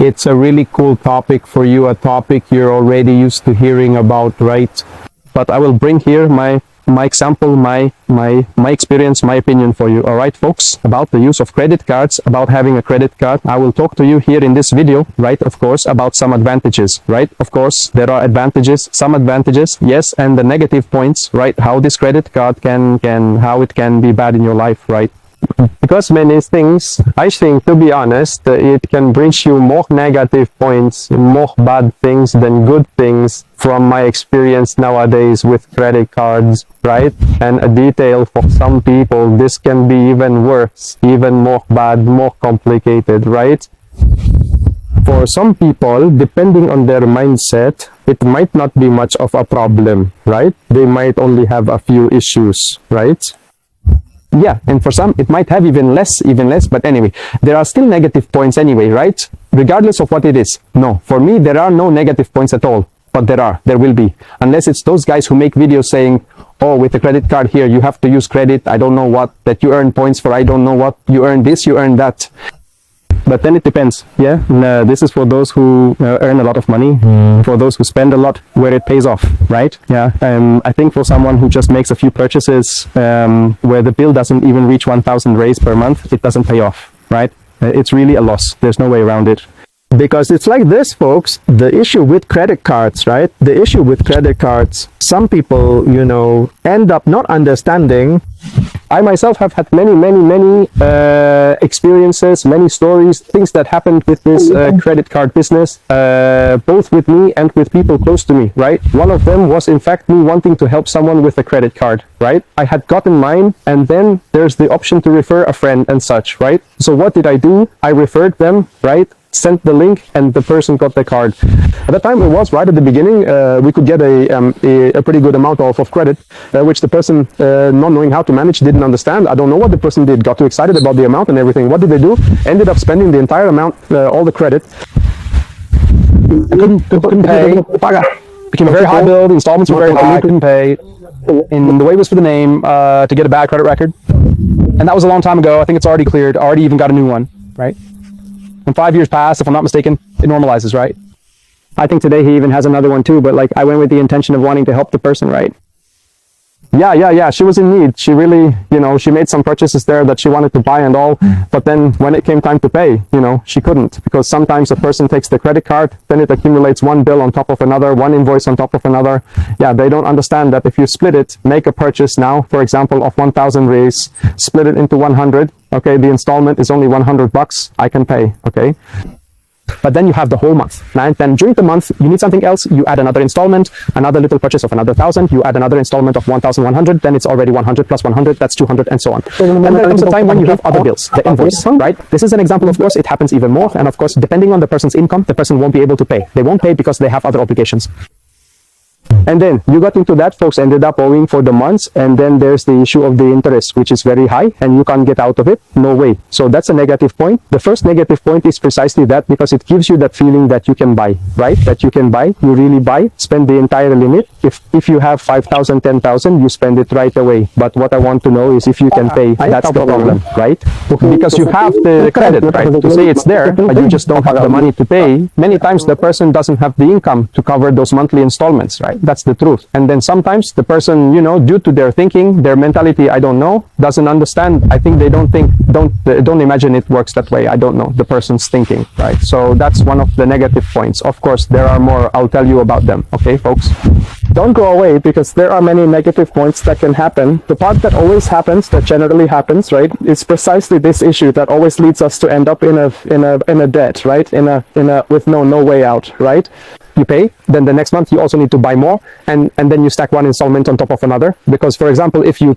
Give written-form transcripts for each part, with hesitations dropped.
It's a really cool topic for you, a topic you're already used to hearing about, right? But I will bring here my example, my experience, my opinion for you. All right, folks, about the use of credit cards, about having a credit card. I will talk to you here in this video, right? Of course, about some advantages, right? Of course, there are advantages, some advantages, yes, and the negative points, right? How this credit card how it can be bad in your life, right? Because many things, I think, to be honest, it can bring you more negative points, more bad things than good things from my experience nowadays with credit cards, right? And a detail for some people, this can be even worse, even more bad, more complicated, right? For some people, depending on their mindset, it might not be much of a problem, right? They might only have a few issues, right? Yeah, and for some, it might have even less, but anyway, there are still negative points anyway, right? Regardless of what it is. No, for me, there are no negative points at all, but there will be. Unless it's those guys who make videos saying, oh, with the credit card here, you have to use credit, I don't know what, that you earn points for, I don't know what, you earn this, you earn that. But then it depends, yeah? This is for those who earn a lot of money, for those who spend a lot, where it pays off, right? Yeah. I think for someone who just makes a few purchases, where the bill doesn't even reach 1,000 rays per month, it doesn't pay off, right? It's really a loss. There's no way around it. Because it's like this, folks, the issue with credit cards, right? The issue with credit cards, some people, you know, end up not understanding. I myself have had many experiences, many stories, things that happened with this credit card business, both with me and with people close to me, right? One of them was in fact me wanting to help someone with a credit card, right? I had gotten mine, and then there's the option to refer a friend and such, right? So what did I do? I referred them, right? Sent the link, and the person got the card. At that time, it was right at the beginning, we could get a pretty good amount of credit, which the person, not knowing how to manage, didn't understand. I don't know what the person did, got too excited about the amount and everything. What did they do? Ended up spending the entire amount, all the credit. I couldn't pay. Became a very high bill, the installments were very high, I couldn't pay. And the way was for the name, to get a bad credit record. And that was a long time ago. I think it's already cleared, already even got a new one, right? And 5 years passed, if I'm not mistaken, it normalizes, right? I think today he even has another one too, but like I went with the intention of wanting to help the person, right? Yeah, she was in need. She really, you know, she made some purchases there that she wanted to buy and all, but then when it came time to pay, you know, she couldn't, because sometimes a person takes the credit card, then it accumulates one bill on top of another, one invoice on top of another. Yeah, they don't understand that if you split it, make a purchase now, for example, of 1,000 rays, split it into 100, okay, the installment is only 100 bucks, I can pay, okay? But then you have the whole month, and then during the month, you need something else, you add another installment, another little purchase of another 1,000, you add another installment of 1,100, then it's already 100 plus 100, that's 200, and so on. And there comes a time when you have other bills, the invoice, right? This is an example, of course, it happens even more, and of course, depending on the person's income, the person won't be able to pay. They won't pay because they have other obligations. And then you got into that, folks ended up owing for the months, and then there's the issue of the interest, which is very high, and you can't get out of it. No way. So that's a negative point. The first negative point is precisely that, because it gives you that feeling that you can buy, right? That you can buy, you really buy, spend the entire limit. If you have 5,000, 10,000, you spend it right away. But what I want to know is if you can pay, that's the problem, right? Because you have the credit, right? To say it's there, but you just don't have the money to pay. Many times the person doesn't have the income to cover those monthly installments, right? That's the truth. And then sometimes the person, you know, due to their thinking, their mentality, I don't know, doesn't understand. I think they don't imagine it works that way. I don't know the person's thinking, right? So that's one of the negative points. Of course, there are more. I'll tell you about them. Okay, folks? Don't go away, because there are many negative points that can happen. The part that always happens, that generally happens, right, is precisely this issue that always leads us to end up in a debt, right? With no way out, right? You pay, then the next month you also need to buy more, and then you stack one installment on top of another. Because, for example, if you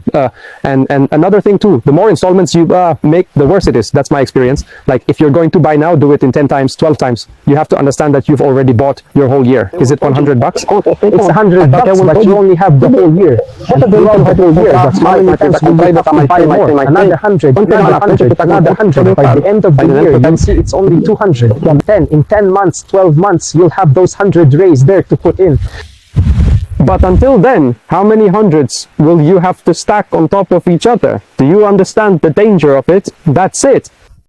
and another thing too, the more installments you make, the worse it is. That's my experience. Like, if you're going to buy now, do it in 10 times, 12 times. You have to understand that you've already bought your whole year. Is it 100 bucks? It's 100 bucks, but you only have the whole year. Throughout the whole year, that's how many times you buy more. Another 100, another 100. By the end of the year, you see it's only 200. In 10 months, 12 months, you'll have those 100 rays there to put in. But until then, how many hundreds will you have to stack on top of each other? Do you understand the danger of it? That's it.